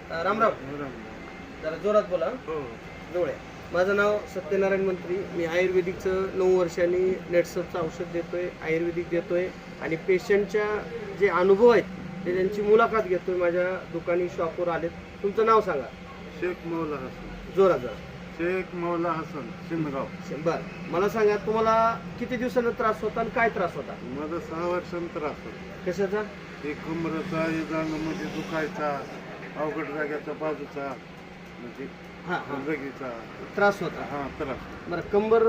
राम राम. जरा जोरात बोला. जवळ आहे. माझं नाव सत्यनारायण मंत्री. मी आयुर्वेदिकचं 9 वर्षांनी नेटसपचं औषध देतोय, आयुर्वेदिक देतोय आणि पेशंटच्या जे अनुभव आहेत ते त्यांची मुलाखत घेतोय. माझ्या दुकानी शॉपवर आलेत. तुमचं नाव सांगा. शेख मौला हसन. जोरात जरा. शेख मौला हसन शिंदगाव. बरं, मला सांगा तुम्हाला किती दिवसांना त्रास होता आणि काय त्रास होता? माझा 6 वर्षांचा त्रास होता. कशाचा? हे कमरेचा, हे जांगामध्ये दुखायचा, अवघड जाग्याचा बाजूचा, म्हणजे हां हां जगीचा त्रास होता. हा त्रास. बरं, कंबर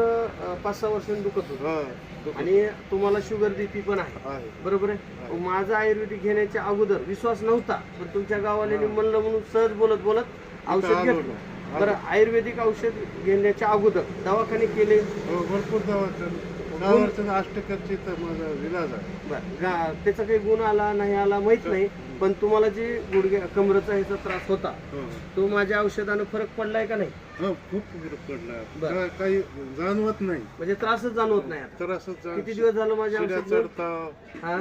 5-6 वर्षांनी दुखत होतं हा आणि तुम्हाला शुगर बीपी पण आहे, आहे. बरोबर आहे? माझा आयुर्वेदिक घेण्याच्या अगोदर विश्वास नव्हता, पण तुमच्या गावाला म्हणलं म्हणून सहज बोलत बोलत औषध घेतलं. बरं, आयुर्वेदिक औषध घेण्याच्या अगोदर दवाखाने केले? हो, भरपूर दवाखाने. 6 वर्षांचा अष्टकरची तर माझा इलाज आहे. बरं, त्याचा काही गुण आला नाही आला माहित नाही, पण तुम्हाला जे गुडघ्या कमरेचा ह्याचा त्रास होता हो. तो माझ्या औषधानं फरक पडलाय का नाही? हो, खूप फरक पडला. बरं. काही जाणवत नाही. म्हणजे त्रासच जाणवत नाही आता? त्रासच किती दिवस झालं माझ्या शिड्या औषध? चढता. हा,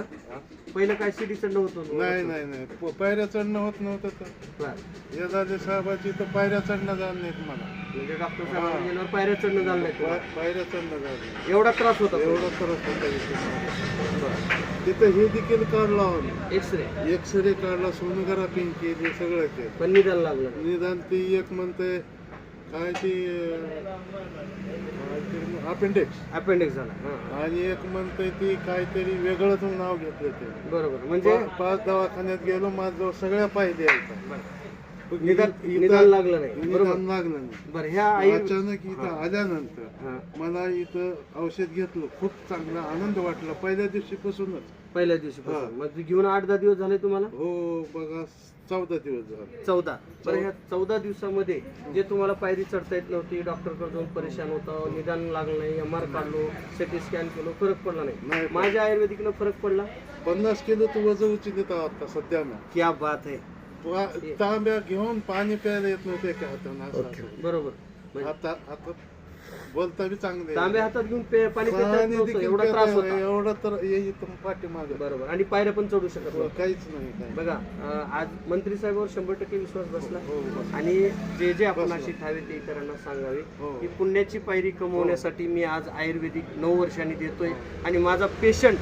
पहिलं काय शिडी चढणं होतं? नाही नाही नाही, पायऱ्या चढणं होत नव्हतं. तर बरं, यदाचे साहेबाची तर पायऱ्या चढणं झालं नाहीत मला. म्हणजे डॉक्टर साहेब गेल्यावर पायऱ्या चढणं झालं नाही तुम्हाला? पायऱ्या चढणं झालं नाही. एवढा त्रास होता? एवढा त्रास होता इथे. बरं. तिथं हे देखील काढला आम्ही. एक्सरे एक्सरे काढला, सोनोग्राफी केली, सगळं केलं. पण निदान लागलं? निदान ती एक म्हणते काय ती अपेंडिक्स झाला. हां, आणि एक म्हणते ती काहीतरी वेगळंच नाव घेतलं ते. बरोबर. म्हणजे 5 दवाखान्यात गेलो, माझं सगळ्या पाहिजे निदान लागलं नाही, बरोबर? निदान लागलं नाही. बरं, ह्या आई अचानक इथं आल्यानंतर हां, मला इथं औषध घेतलं, खूप चांगला आनंद वाटला पहिल्या दिवशीपासूनच. पहिल्या दिवशी मग घेऊन 8-10 दिवस झाले तुम्हाला? हो, बघा 14 दिवस झाले. 14. बरं, ह्या 14 दिवसामध्ये जे तुम्हाला पायरी चढता येत नव्हती, डॉक्टरकडे जाऊन परेशान होतं, निदान लागलं नाही, MR काढलो, CT स्कॅन केलो, फरक पडला नाही. नाही. माझ्या आयुर्वेदिकनं फरक पडला. 50 किलो तू वजन उचलत आता सध्या ना. क्या बात आहे. तांब्या घेऊन पाणी प्यायला येत नव्हते का हातानं असं. बरोबर. म्हणजे आता आता बोलता बी चांगले. तांबे हातात घेऊन पाणी पिता येत नव्हतं, एवढा त्रास होता. एवढा तर येत पाठीमागे. बरोबर. आणि पायऱ्या पण चढू शकत नव्हतं. काहीच नाही काय. बघा, आज मंत्री साहेबांवर 100% विश्वास बसला. हो, बस. आणि जे आपण बसला. अशी ठावे ते इतरांना सांगावे हो. की पुण्याची पायरी कमवण्यासाठी मी आज आयुर्वेदिक 9 वर्षांनी देतोय आणि माझा पेशंट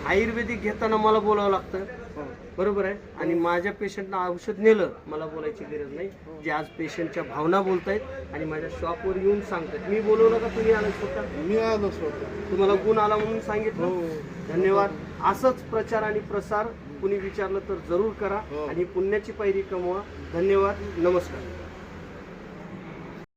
आयुर्वेदिक घेताना मला बोलावं लागतं, हो. बरोबर आहे? आणि माझ्या पेशंटला औषध नेलं, मला बोलायची गरज नाही. जे आज पेशंटच्या भावना बोलतायत आणि माझ्या शॉपवर येऊन सांगतायत. मी बोलवलं का तुम्ही आला स्वतः? मी आलो स्वतः. तुम्हाला गुण आला म्हणून सांगितलं. हो. धन्यवाद. असंच प्रचार आणि प्रसार कुणी विचारलं तर जरूर करा हो. आणि पुण्याची पायरी कमवा. धन्यवाद. नमस्कार.